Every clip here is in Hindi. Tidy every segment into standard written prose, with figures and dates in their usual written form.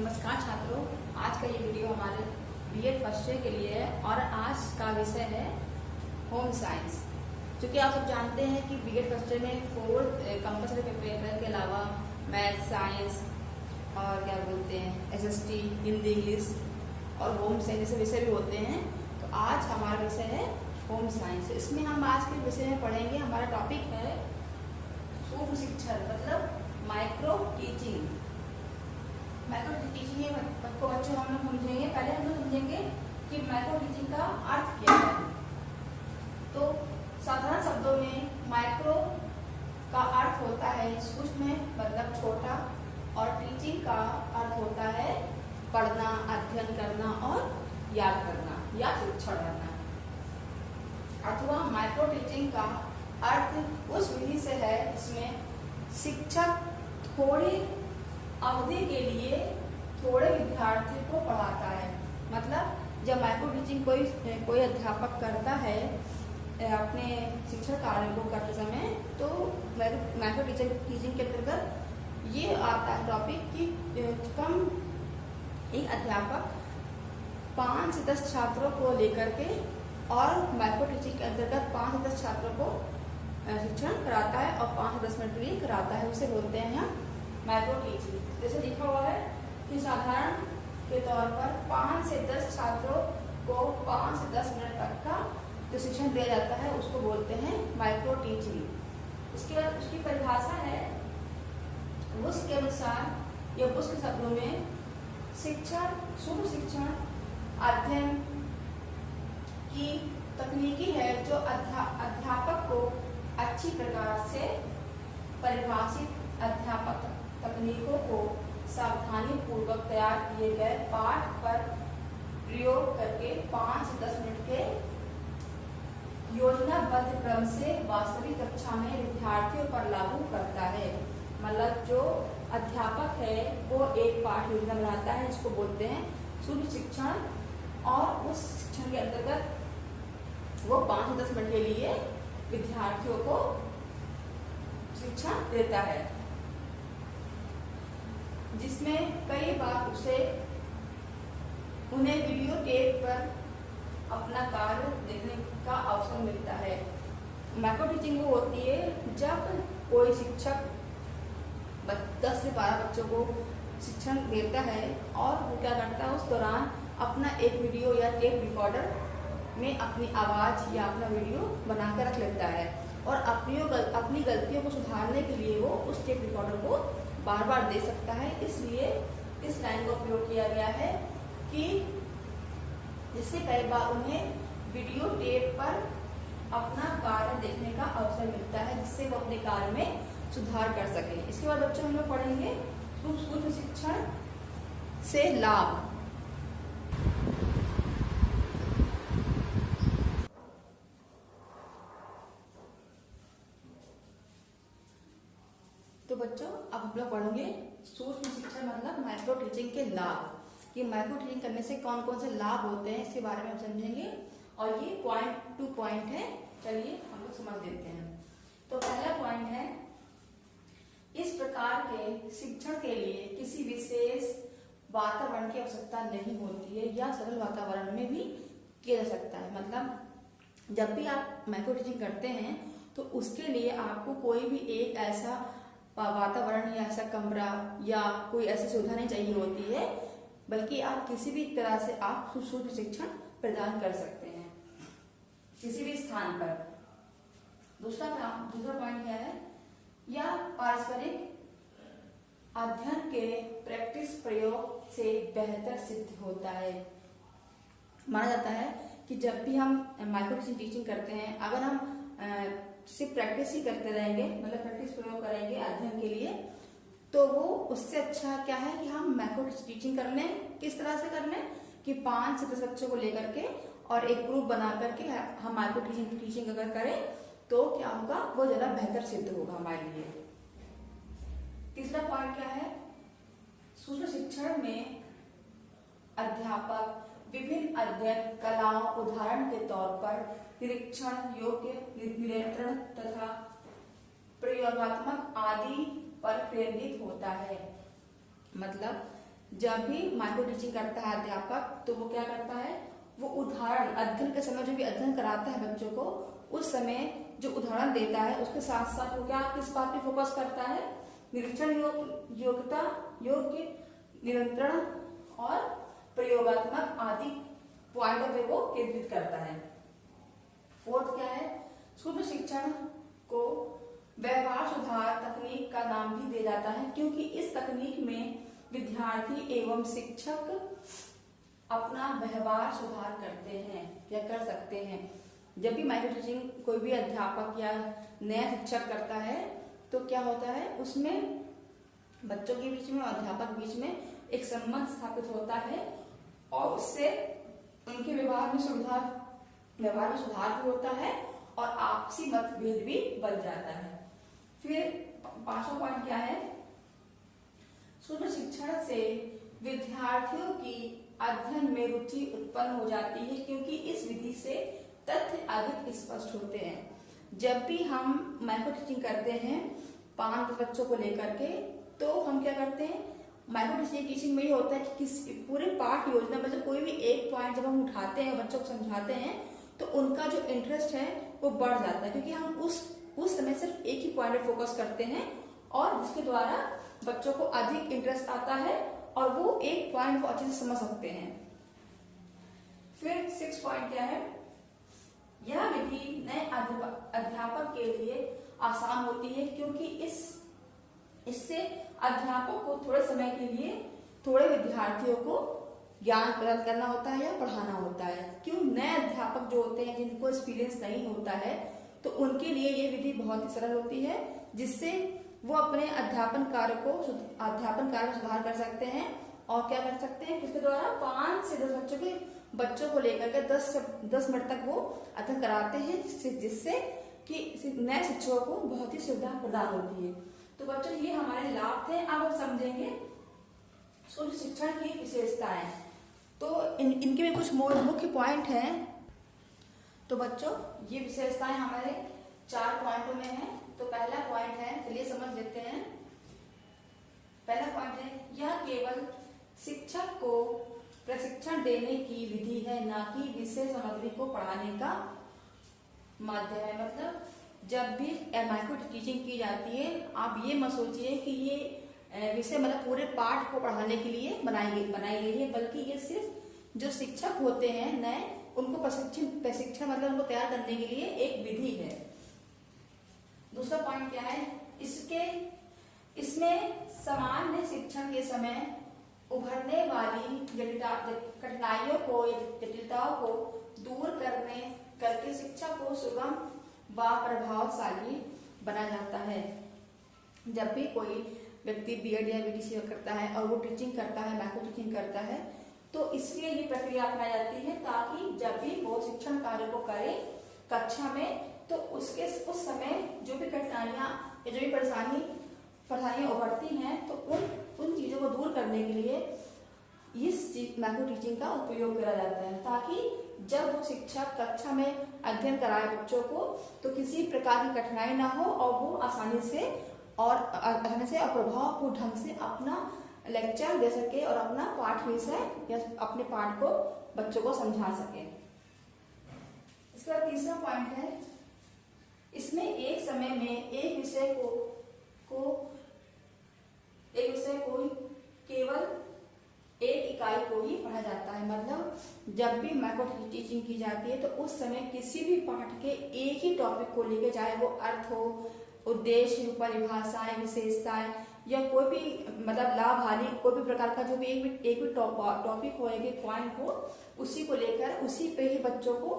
नमस्कार छात्रों, आज का ये वीडियो हमारे बीएड फर्स्ट ईयर के लिए है और आज का विषय है होम साइंस। क्योंकि आप सब जानते हैं कि बीएड फर्स्ट ईयर में 4 कंपल्सरी पेपर के अलावा मैथ, साइंस और क्या बोलते हैं एसएसटी, हिंदी, इंग्लिश और होम साइंस जैसे विषय भी होते हैं। तो आज हमारा विषय है होम साइंस। इसमें हम आज के विषय में पढ़ेंगे, हमारा टॉपिक है सूक्ष्म शिक्षण मतलब माइक्रो टीचिंग। माइक्रो टीचिंग को बच्चों हम लोग समझेंगे। पहले हम लोग समझेंगे कि माइक्रो टीचिंग का अर्थ क्या है। तो साधारण शब्दों में माइक्रो का अर्थ होता है सूक्ष्म मतलब छोटा, और टीचिंग का अर्थ होता है पढ़ना, अध्ययन करना और याद करना या शिक्षण करना। अथवा माइक्रो टीचिंग का अर्थ उस विधि से है जिसमें शिक्षक थोड़ी अवधि के लिए थोड़े विद्यार्थियों को पढ़ाता है। मतलब जब माइक्रो टीचिंग कोई अध्यापक करता है अपने शिक्षण कार्य को करते समय, तो माइक्रो टीचिंग के अंतर्गत ये आता है टॉपिक कि कम एक अध्यापक 5 से 10 छात्रों को लेकर के और माइक्रो टीचिंग के अंतर्गत 5 से 10 छात्रों को शिक्षण कराता है और 5 से 10 मिनट के लिए कराता है। उसे बोलते हैं हम माइक्रो टीचिंग। जैसे लिखा हुआ है कि साधारण के तौर पर 5 से 10 छात्रों को 5 से 10 मिनट तक का जो शिक्षण दिया जाता है उसको बोलते हैं माइक्रो टीचिंग। उसके बाद उसकी परिभाषा है बुश के अनुसार, या बुश के शब्दों में शिक्षण, सूक्ष्म शिक्षण अध्ययन की तकनीकी है जो अध्यापक को अच्छी प्रकार से परिभाषित अध्यापक तकनीकों को सावधानी पूर्वक तैयार किए गए पाठ पर प्रयोग करके 5 से 10 मिनट के योजनाबद्ध क्रम से वास्तविक कक्षा में विद्यार्थियों पर लागू करता है। मतलब जो अध्यापक है वो एक पाठ योजना बनाता है जिसको बोलते हैं सूक्ष्म शिक्षण, और उस शिक्षण के अंतर्गत वो 5 से 10 मिनट के लिए विद्यार्थियों को शिक्षा देता है, जिसमें कई बार उन्हें वीडियो टेप पर अपना कार्य देखने का अवसर मिलता है। माइक्रो टीचिंग वो होती है जब कोई शिक्षक 10 से 12 बच्चों को शिक्षण देता है और वो क्या करता है उस दौरान अपना एक वीडियो या टेप रिकॉर्डर में अपनी आवाज़ या अपना वीडियो बना कर रख लेता है, और अपनी गलतियों को सुधारने के लिए वो उस टेप रिकॉर्डर को बार बार दे सकता है। इसलिए इस लाइन का उपयोग किया गया है कि जिससे कई बार उन्हें वीडियो टेप पर अपना कार्य देखने का अवसर मिलता है, जिससे वो अपने कार्य में सुधार कर सके। इसके बाद बच्चों हम लोग पढ़ेंगे सूक्ष्म शिक्षण से लाभ। तो बच्चों अब हम लोग पढ़ेंगे सूक्ष्म शिक्षण मतलब माइक्रो टीचिंग के लाभ, कि माइक्रो टीचिंग करने से कौन कौन से लाभ होते हैं इसके बारे में हम समझेंगे, और ये पॉइंट टू पॉइंट है। चलिए हम लोग समझ लेते हैं। तो पहला पॉइंट है, इस प्रकार के शिक्षण के लिए किसी विशेष वातावरण की आवश्यकता नहीं होती है या सरल वातावरण में भी किया जा सकता है। मतलब जब भी आप माइक्रो टीचिंग करते हैं तो उसके लिए आपको कोई भी एक ऐसा वातावरण या ऐसा कमरा या कोई ऐसी सुविधा नहीं चाहिए होती है, बल्कि आप किसी भी तरह से आप सूक्ष्म शिक्षण प्रदान कर सकते हैं किसी भी स्थान पर। दूसरा पॉइंट क्या है, या पारस्परिक अध्ययन के प्रैक्टिस प्रयोग से बेहतर सिद्ध होता है। माना जाता है कि जब भी हम माइक्रो टीचिंग करते हैं, अगर हम सिर्फ प्रैक्टिस ही करते रहेंगे, मतलब प्रैक्टिस प्रयोग करेंगे अध्ययन के लिए, तो वो उससे अच्छा क्या है कि हम माइक्रो टीचिंग कर लें। किस तरह से कर लें कि 5 से 10 बच्चों को लेकर के और एक ग्रुप बना करके हम माइक्रो टीचिंग अगर करें तो क्या होगा, वो ज़्यादा बेहतर सिद्ध होगा हमारे लिए। तीसरा पॉइंट क्या है, सूक्ष्म शिक्षण में अध्यापक विभिन्न अध्ययन कलाओं, उदाहरण के तौर पर निरीक्षण योग्य, नियंत्रण तथा प्रयोगात्मक आदि पर केंद्रित होता है। मतलब जब भी माइक्रो टीचिंग करता है अध्यापक तो वो क्या करता है, वो उदाहरण अध्ययन के समय जो भी अध्ययन कराता है बच्चों को, उस समय जो उदाहरण देता है उसके साथ साथ वो क्या किस बात पे फोकस करता है, निरीक्षण योग्यता, योग्य, नियंत्रण और प्रयोगात्मक आदि पॉइंटों पे वो केंद्रित करता है। फोर्थ क्या है, स्कूल में शिक्षण को व्यवहार सुधार तकनीक का नाम भी दिया जाता है, क्योंकि इस तकनीक में विद्यार्थी एवं शिक्षक अपना व्यवहार सुधार करते हैं या कर सकते हैं। जब भी माइक्रो टीचिंग कोई भी अध्यापक या नया शिक्षक करता है तो क्या होता है, उसमें बच्चों के बीच में और अध्यापक बीच में एक संबंध स्थापित होता है और उससे उनके व्यवहार में सुधार भी होता है और आपसी मतभेद भी बढ़ जाता है। फिर 5वां पॉइंट क्या है, स्कूल शिक्षण से विद्यार्थियों की अध्ययन में रुचि उत्पन्न हो जाती है, क्योंकि इस विधि से तथ्य अधिक स्पष्ट होते हैं। जब भी हम माइक्रो टीचिंग करते हैं 5 बच्चों को लेकर के, तो हम क्या करते हैं, माइक्रो टीचिंग में ये होता है कि किस पूरे पाठ योजना में से कोई भी एक पॉइंट जब हम उठाते हैं बच्चों को समझाते हैं तो उनका जो इंटरेस्ट है वो बढ़ जाता है, क्योंकि हम उस समय सिर्फ एक ही पॉइंट पे फोकस करते हैं और जिसके द्वारा बच्चों को अधिक इंटरेस्ट आता है और वो एक पॉइंट को अच्छे से समझ सकते हैं। फिर 6 पॉइंट क्या है, यह विधि नए अध्यापक के लिए आसान होती है, क्योंकि इससे अध्यापक को थोड़े समय के लिए थोड़े विद्यार्थियों को ज्ञान प्रदान करना होता है या पढ़ाना होता है। क्यों, नए अध्यापक जो होते हैं जिनको एक्सपीरियंस नहीं होता है तो उनके लिए ये विधि बहुत ही सरल होती है, जिससे वो अपने अध्यापन कार्य में सुधार कर सकते हैं। और क्या कर सकते हैं, इसके द्वारा 5 से 10 बच्चों को लेकर के 10 मिनट तक वो अध्ययन कराते हैं, जिससे कि नए शिक्षकों को बहुत ही सुविधा प्रदान होती है। तो बच्चों ये हमारे लाभ थे। अब हम समझेंगे स्कूल शिक्षण की विशेषताएं। तो इनके भी कुछ मुख्य पॉइंट हैं। तो बच्चों ये विशेषताएं हमारे 4 पॉइंटों में हैं। तो पहला पॉइंट है, चलिए समझ लेते हैं। पहला पॉइंट है, यह केवल शिक्षक को प्रशिक्षण देने की विधि है, ना कि विषय सामग्री को पढ़ाने का माध्यम है। मतलब जब भी माइक्रो टीचिंग की जाती है, आप ये मत सोचिए कि ये विषय मतलब पूरे पाठ को पढ़ाने के लिए बनाई गई है, बल्कि ये सिर्फ जो शिक्षक होते हैं नए, उनको प्रशिक्षण मतलब उनको तैयार करने के लिए एक विधि है। दूसरा पॉइंट क्या है, इसमें सामान्य शिक्षण के समय उभरने वाली जटिलताओं को दूर करके शिक्षा को सुगम व प्रभावशाली बना जाता है। जब भी कोई व्यक्ति बीएड या बीटीसी करता है और वो टीचिंग करता है, माइक्रो टीचिंग करता है, तो इसलिए ये प्रक्रिया अपनाई जाती है ताकि जब भी वो शिक्षण कार्य को करे कक्षा में, तो उस समय जो भी कठिनाइयां या जो भी परेशानियां उभरती हैं, तो उन चीजों को दूर करने के लिए इस माइक्रो टीचिंग का उपयोग करा जाता है, ताकि जब वो शिक्षक कक्षा में अध्ययन कराए बच्चों को तो किसी प्रकार की कठिनाई ना हो और वो आसानी से और प्रभावपूर्ण ढंग से अपना लेक्चर दे सके और अपना पाठ विषय या अपने पाठ को बच्चों को समझा सके। इसका तीसरा पॉइंट है, इसमें एक समय में एक विषय को केवल एक इकाई को ही पढ़ा जाता है। मतलब जब भी माइक्रो टीचिंग की जाती है तो उस समय किसी भी पाठ के एक ही टॉपिक को लेकर, चाहे वो अर्थ हो, उद्देश्य, परिभाषाएं, विशेषताएं या कोई भी मतलब लाभ हानि, कोई भी प्रकार का जो भी एक भी टॉपिक हो, एक पॉइंट हो, उसी को लेकर उसी पे ही बच्चों को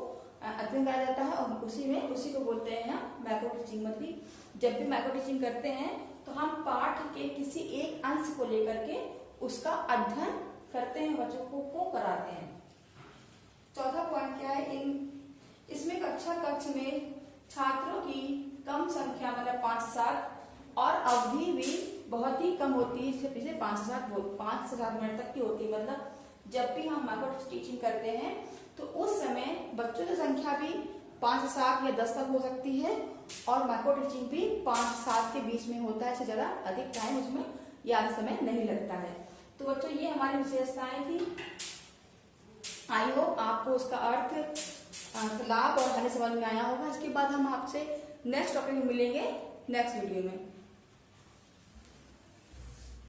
अध्ययन कराया जाता है और उसी को बोलते हैं माइक्रो टीचिंग। मतलब जब भी माइक्रो टीचिंग करते हैं तो हम पाठ के किसी एक अंश को लेकर के उसका अध्ययन करते हैं, बच्चों को कराते हैं। चौथा पॉइंट क्या है, इसमें कक्ष में छात्रों की कम संख्या मतलब 5 से 7 और अवधि भी बहुत ही कम होती है, जैसे 5 से 7 मिनट तक की होती है। मतलब जब भी हम माइक्रो टीचिंग करते हैं तो उस समय बच्चों की संख्या भी 5 से 7 या 10 तक हो सकती है और माइक्रो टीचिंग भी 5 से 7 के बीच में होता है। इससे ज्यादा अधिक टाइम उसमें या समय नहीं लगता है। तो बच्चों ये हमारी विशेषताएं थी। आई होप आपको इसका अर्थ लाभ और हानि समझ में आया होगा। इसके बाद हम आपसे नेक्स्ट टॉपिक में मिलेंगे नेक्स्ट वीडियो में।